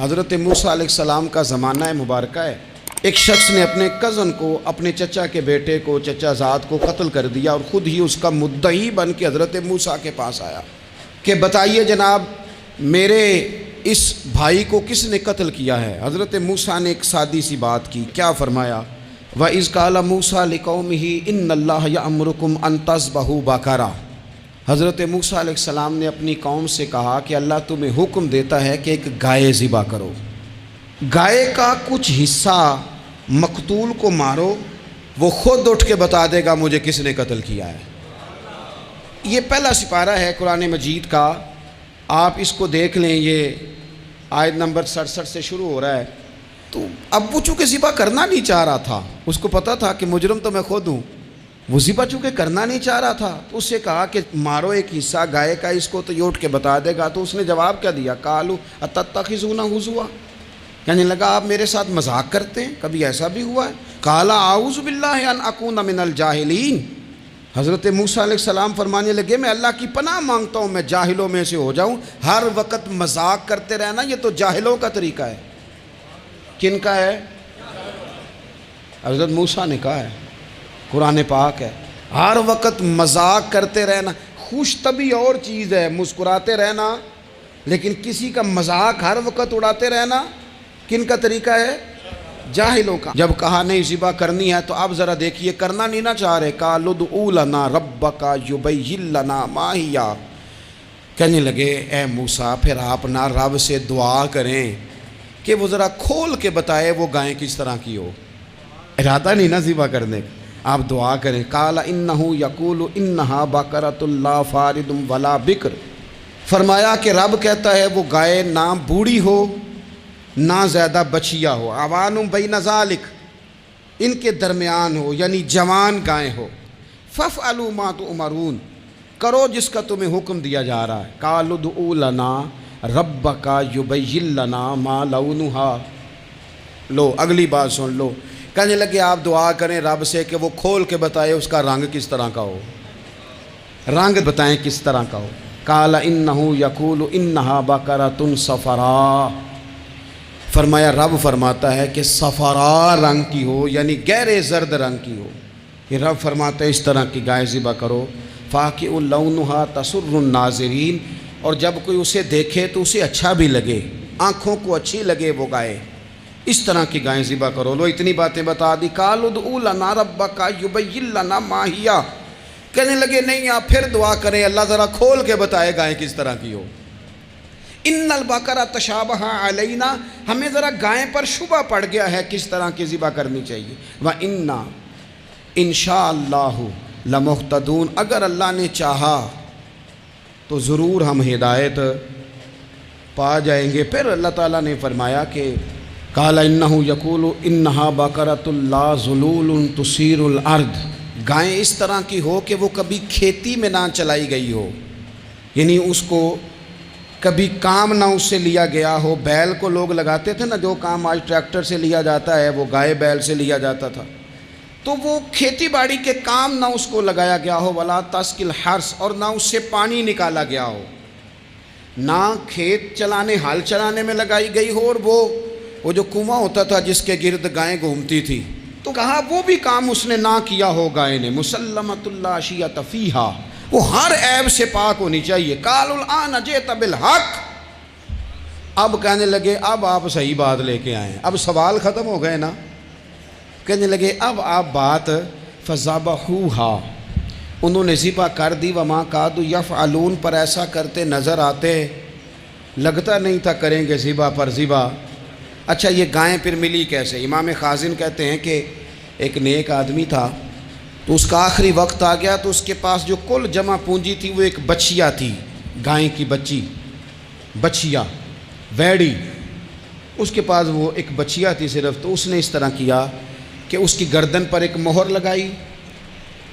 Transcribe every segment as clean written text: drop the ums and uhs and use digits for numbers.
حضرت موسیٰ علیہ السلام کا زمانہ مبارکہ ہے. ایک شخص نے اپنے کزن کو، اپنے چچا کے بیٹے کو، چچا زاد کو قتل کر دیا اور خود ہی اس کا مدعی بن کے حضرت موسیٰ کے پاس آیا کہ بتائیے جناب میرے اس بھائی کو کس نے قتل کیا ہے؟ حضرت موسیٰ نے ایک سادی سی بات کی. کیا فرمایا؟ وَإِذْ قَالَ مُوسَىٰ لِقَوْمِهِ إِنَّ اللَّهَ يَأْمُرُكُمْ أَن تَذْبَحُوا بَقَرَةً. حضرت موسیٰ علیہ السلام نے اپنی قوم سے کہا کہ اللہ تمہیں حکم دیتا ہے کہ ایک گائے ذبح کرو. گائے کا کچھ حصہ مقتول کو مارو، وہ خود اٹھ کے بتا دے گا مجھے کس نے قتل کیا ہے. یہ پہلا سپارہ ہے قرآن مجید کا، آپ اس کو دیکھ لیں. یہ آیت نمبر 67 سے شروع ہو رہا ہے. تو اب وہ چونکہ ذبح کرنا نہیں چاہ رہا تھا، اس کو پتا تھا کہ مجرم تو میں خود ہوں، وہ ذبح چونکہ کرنا نہیں چاہ رہا تھا تو اس سے کہا کہ مارو ایک حصہ گائے کا، اس کو تو یہ اٹھ کے بتا دے گا. تو اس نے جواب کیا دیا؟ قالوا اتتخذون ہزوا، کہنے لگا آپ میرے ساتھ مذاق کرتے ہیں، کبھی ایسا بھی ہوا ہے؟ قال اعوذ باللہ ان اکون من الجاہلین. حضرت موسیٰ علیہ السلام فرمانے لگے میں اللہ کی پناہ مانگتا ہوں میں جاہلوں میں سے ہو جاؤں. ہر وقت مذاق کرتے رہنا یہ تو جاہلوں کا طریقہ ہے. کن کا ہے؟ حضرت موسیٰ نے کہا ہے، قرآن پاک ہے. ہر وقت مذاق کرتے رہنا، خوش طبعی اور چیز ہے، مسکراتے رہنا، لیکن کسی کا مذاق ہر وقت اڑاتے رہنا کن کا طریقہ ہے؟ جاہلوں کا. جب کہا نہیں ذبح کرنی ہے تو اب ذرا دیکھیے کرنا نہیں نہ چاہ رہے. قالوا ادع لنا ربک یبین لنا ما ہی، کہنے لگے اے موسیٰ پھر آپ نہ رب سے دعا کریں کہ وہ ذرا کھول کے بتائے وہ گائیں کس طرح کی ہو. ارادہ نہیں نہ ذبح کرنے کا، آپ دعا کریں. قال انہ یقول انہا بقرۃ لا فارض ولا بکر. فرمایا کہ رب کہتا ہے وہ گائے نہ بوڑھی ہو نہ زیادہ بچیا ہو، عوان بین ذالک، ان کے درمیان ہو، یعنی جوان گائے ہو. فافعلوا ما تؤمرون، کرو جس کا تمہیں حکم دیا جا رہا ہے. قالوا ادع لنا ربک یبین لنا ما لونھا. لو اگلی بات سن لو. کہنے لگے آپ دعا کریں رب سے کہ وہ کھول کے بتائے اس کا رنگ کس طرح کا ہو، رنگ بتائیں کس طرح کا ہو. قال انہ یقول انہا بقرۃ صفراء. فرمایا رب فرماتا ہے کہ صفراء رنگ کی ہو، یعنی گہرے زرد رنگ کی ہو. یہ رب فرماتا ہے اس طرح کی گائے ذبح کرو. فاقع لونھا تسر الناظرین، اور جب کوئی اسے دیکھے تو اسے اچھا بھی لگے، آنکھوں کو اچھی لگے وہ گائے، اس طرح کی گائیں ذبح کرو. لو اتنی باتیں بتا دی. قالوا ادع لنا ربک یبین لنا ما ہی، کہنے لگے نہیں آپ پھر دعا کریں اللہ ذرا کھول کے بتائے گائیں کس طرح کی ہو. ان البقرہ تشابہ علینا، ہمیں ذرا گائیں پر شبہ پڑ گیا ہے کس طرح کی ذبح کرنی چاہیے. وَإِنَّا انشاءاللہ لمہتدون، اگر اللہ نے چاہا تو ضرور ہم ہدایت پا جائیں گے. پھر اللہ تعالیٰ نے فرمایا کہ قال انہ یقول انہا بقرۃ لا ذلول تثیر الارض، گائیں اس طرح کی ہو کہ وہ کبھی کھیتی میں نہ چلائی گئی ہو، یعنی اس کو کبھی کام نہ اس سے لیا گیا ہو. بیل کو لوگ لگاتے تھے نا، جو کام آج ٹریکٹر سے لیا جاتا ہے وہ گائے بیل سے لیا جاتا تھا. تو وہ کھیتی باڑی کے کام نہ اس کو لگایا گیا ہو. ولا تسقی الحرث، اور نہ اس سے پانی نکالا گیا ہو، نہ کھیت چلانے ہل چلانے میں لگائی گئی ہو. اور وہ جو کنواں ہوتا تھا جس کے گرد گائیں گھومتی تھی، تو کہا وہ بھی کام اس نے نہ کیا ہو گائے نے. مسلمۃ لا شیۃ فیہا، وہ ہر عیب سے پاک ہونی چاہیے. قالوا الآن جئت بالحق، اب کہنے لگے اب آپ صحیح بات لے کے آئیں، اب سوال ختم ہو گئے نا. کہنے لگے اب آپ بات فذبحوہا، انہوں نے ذبح کر دی. وما کادوا یفعلون، پر ایسا کرتے نظر آتے، لگتا نہیں تھا کریں گے ذبح پر ذبح. اچھا یہ گائیں پھر ملی کیسے؟ امام خازن کہتے ہیں کہ ایک نیک آدمی تھا، تو اس کا آخری وقت آ گیا تو اس کے پاس جو کل جمع پونجی تھی وہ ایک بچیا تھی، گائیں کی بچی، بچیا ویڑی، اس کے پاس وہ ایک بچیا تھی صرف. تو اس نے اس طرح کیا کہ اس کی گردن پر ایک مہر لگائی،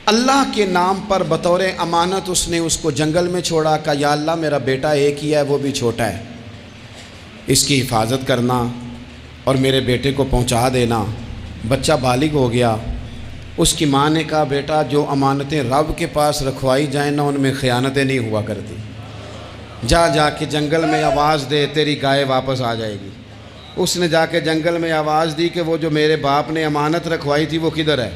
اللہ کے نام پر بطور امانت اس نے اس کو جنگل میں چھوڑا. کہا یا اللہ میرا بیٹا ایک ہی ہے، وہ بھی چھوٹا ہے، اس کی حفاظت کرنا اور میرے بیٹے کو پہنچا دینا. بچہ بالغ ہو گیا. اس کی ماں نے کہا بیٹا جو امانتیں رب کے پاس رکھوائی جائیں نا ان میں خیانتیں نہیں ہوا کرتی، جا کے جنگل میں آواز دے تیری گائے واپس آ جائے گی. اس نے جا کے جنگل میں آواز دی کہ وہ جو میرے باپ نے امانت رکھوائی تھی وہ کدھر ہے؟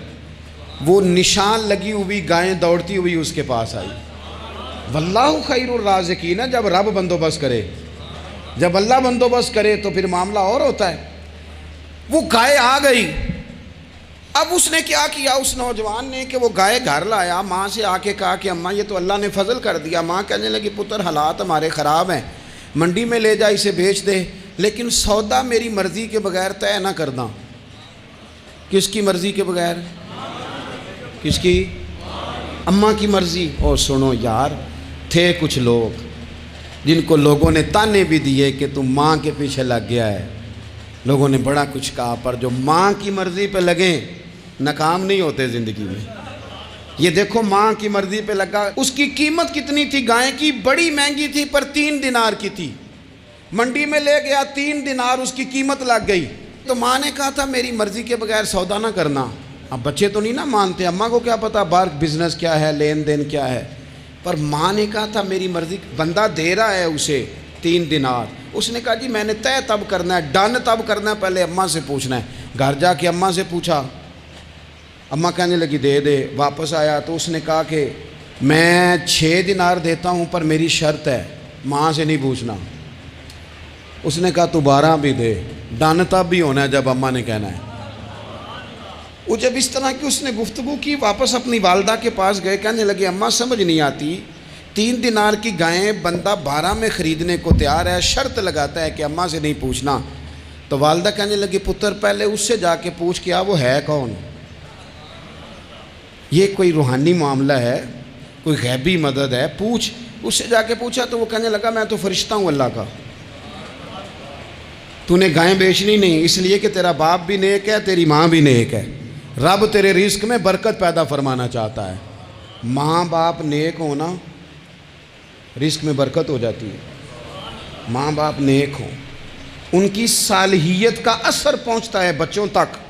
وہ نشان لگی ہوئی گائیں دوڑتی ہوئی اس کے پاس آئی۔ واللہ خیر الرازقین، جب رب بندوبست کرے، جب اللہ بندوبست کرے تو پھر معاملہ اور ہوتا ہے۔ وہ گائے آ گئی۔ اب اس نے کیا کیا اس نوجوان نے کہ وہ گائے گھر لایا، ماں سے آ کے کہا کہ اماں یہ تو اللہ نے فضل کر دیا۔ ماں کہنے لگی پتر حالات ہمارے خراب ہیں، منڈی میں لے جا اسے بیچ دے، لیکن سودا میری مرضی کے بغیر طے نہ کرنا۔ کس کی مرضی کے بغیر؟ کس کی؟ اماں کی مرضی۔ اور سنو یار، تھے کچھ لوگ جن کو لوگوں نے تانے بھی دیے کہ تم ماں کے پیچھے لگ گیا ہے، لوگوں نے بڑا کچھ کہا، پر جو ماں کی مرضی پہ لگیں ناکام نہیں ہوتے زندگی میں۔ یہ دیکھو ماں کی مرضی پہ لگا۔ اس کی قیمت کتنی تھی گائے کی؟ بڑی مہنگی تھی، پر 3 دینار کی تھی۔ منڈی میں لے گیا، 3 دینار اس کی قیمت لگ گئی۔ تو ماں نے کہا تھا میری مرضی کے بغیر سودا نہ کرنا۔ اب بچے تو نہیں نا مانتے، اماں کو کیا پتا باہر بزنس کیا ہے، لین دین کیا ہے، پر ماں نے کہا تھا میری مرضی۔ بندہ دے رہا ہے اسے 3 دینار، اس نے کہا جی میں نے طے تب کرنا ہے، ڈن تب کرنا ہے، پہلے اماں سے پوچھنا ہے۔ گھر جا کے اماں سے پوچھا، اماں کہنے لگی دے دے۔ واپس آیا تو اس نے کہا کہ میں 6 دینار دیتا ہوں پر میری شرط ہے، ماں سے نہیں پوچھنا۔ اس نے کہا تو 12 بھی دے، ڈن تب بھی ہونا ہے جب اماں نے کہنا ہے۔ وہ جب اس طرح کی اس نے گفتگو کی، واپس اپنی والدہ کے پاس گئے، کہنے لگے اماں سمجھ نہیں آتی، 3 دینار کی گائیں بندہ 12 میں خریدنے کو تیار ہے، شرط لگاتا ہے کہ اماں سے نہیں پوچھنا۔ تو والدہ کہنے لگی پتر پہلے اس سے جا کے پوچھ کیا وہ ہے کون؟ یہ کوئی روحانی معاملہ ہے، کوئی غیبی مدد ہے، پوچھ۔ اس سے جا کے پوچھا تو وہ کہنے لگا میں تو فرشتہ ہوں اللہ کا، تو نے گائیں بیچنی نہیں، اس لیے کہ تیرا باپ بھی نیک ہے، تیری ماں بھی نیک ہے، رب تیرے رزق میں برکت پیدا فرمانا چاہتا ہے۔ ماں باپ نیک ہونا رزق میں برکت ہو جاتی ہے۔ ماں باپ نیک ہوں، ان کی صالحیت کا اثر پہنچتا ہے بچوں تک۔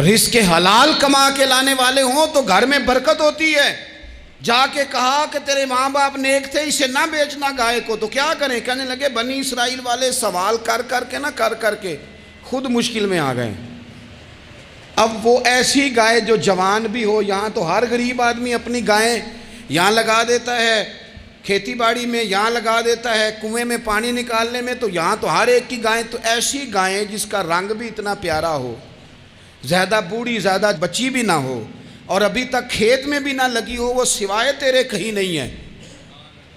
رزق حلال کما کے لانے والے ہوں تو گھر میں برکت ہوتی ہے۔ جا کے کہا کہ تیرے ماں باپ نیک تھے، اسے نہ بیچنا گائے کو، تو کیا کریں؟ کہنے لگے بنی اسرائیل والے سوال کر کر کے خود مشکل میں آ گئے۔ اب وہ ایسی گائے جو جوان بھی ہو، یہاں تو ہر غریب آدمی اپنی گائیں یہاں لگا دیتا ہے، کھیتی باڑی میں یہاں لگا دیتا ہے، کنویں میں پانی نکالنے میں تو یہاں تو ہر ایک کی گائیں، تو ایسی گائیں جس کا رنگ بھی اتنا پیارا ہو، زیادہ بوڑھی زیادہ بچی بھی نہ ہو، اور ابھی تک کھیت میں بھی نہ لگی ہو، وہ سوائے تیرے کہیں نہیں ہے۔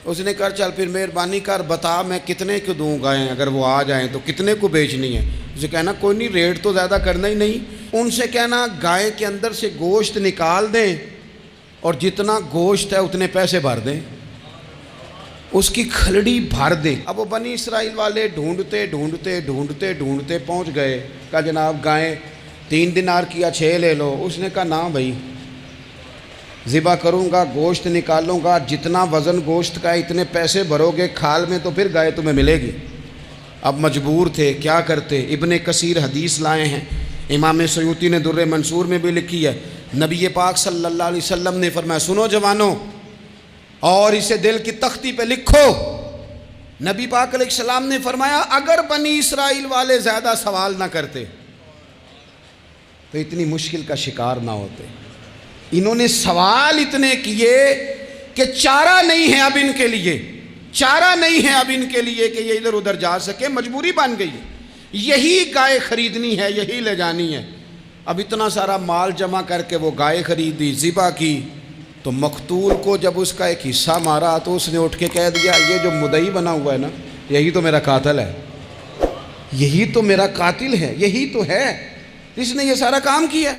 اس نے کہا چل پھر مہربانی کر بتا میں کتنے کو دوں گائیں، اگر وہ آ جائیں تو کتنے کو بیچنی ہے؟ اسے کہنا کوئی نہیں، ریٹ تو زیادہ کرنا ہی نہیں۔ ان سے کہنا گائے کے اندر سے گوشت نکال دیں اور جتنا گوشت ہے اتنے پیسے بھر دیں، اس کی کھلڑی بھر دیں۔ اب وہ بنی اسرائیل والے ڈھونڈتے پہنچ گئے، کہا جناب گائیں 3 دینار کیا 6 لے لو۔ اس نے کہا نا بھائی، ذبح کروں گا، گوشت نکالوں گا، جتنا وزن گوشت کا ہے اتنے پیسے بھرو گے، کھال میں تو پھر گائے تمہیں ملے گی۔ اب مجبور تھے، کیا کرتے؟ ابن کثیر حدیث لائے ہیں، امام سیوطی نے در منصور میں بھی لکھی ہے، نبی پاک صلی اللہ علیہ وسلم نے فرمایا سنو جوانوں، اور اسے دل کی تختی پہ لکھو، نبی پاک علیہ السلام نے فرمایا اگر بنی اسرائیل والے زیادہ سوال نہ کرتے تو اتنی مشکل کا شکار نہ ہوتے۔ انہوں نے سوال اتنے کیے کہ چارہ نہیں ہے اب ان کے لیے، چارہ نہیں ہے اب ان کے لیے کہ یہ ادھر ادھر جا سکے، مجبوری بن گئی ہے، یہی گائے خریدنی ہے، یہی لے جانی ہے۔ اب اتنا سارا مال جمع کر کے وہ گائے خریدی، ذبح کی، تو مقتول کو جب اس کا ایک حصہ مارا تو اس نے اٹھ کے کہہ دیا یہ جو مدعی بنا ہوا ہے نا، یہی تو میرا قاتل ہے، یہی تو میرا قاتل ہے، یہی تو ہے، اس نے یہ سارا کام کیا۔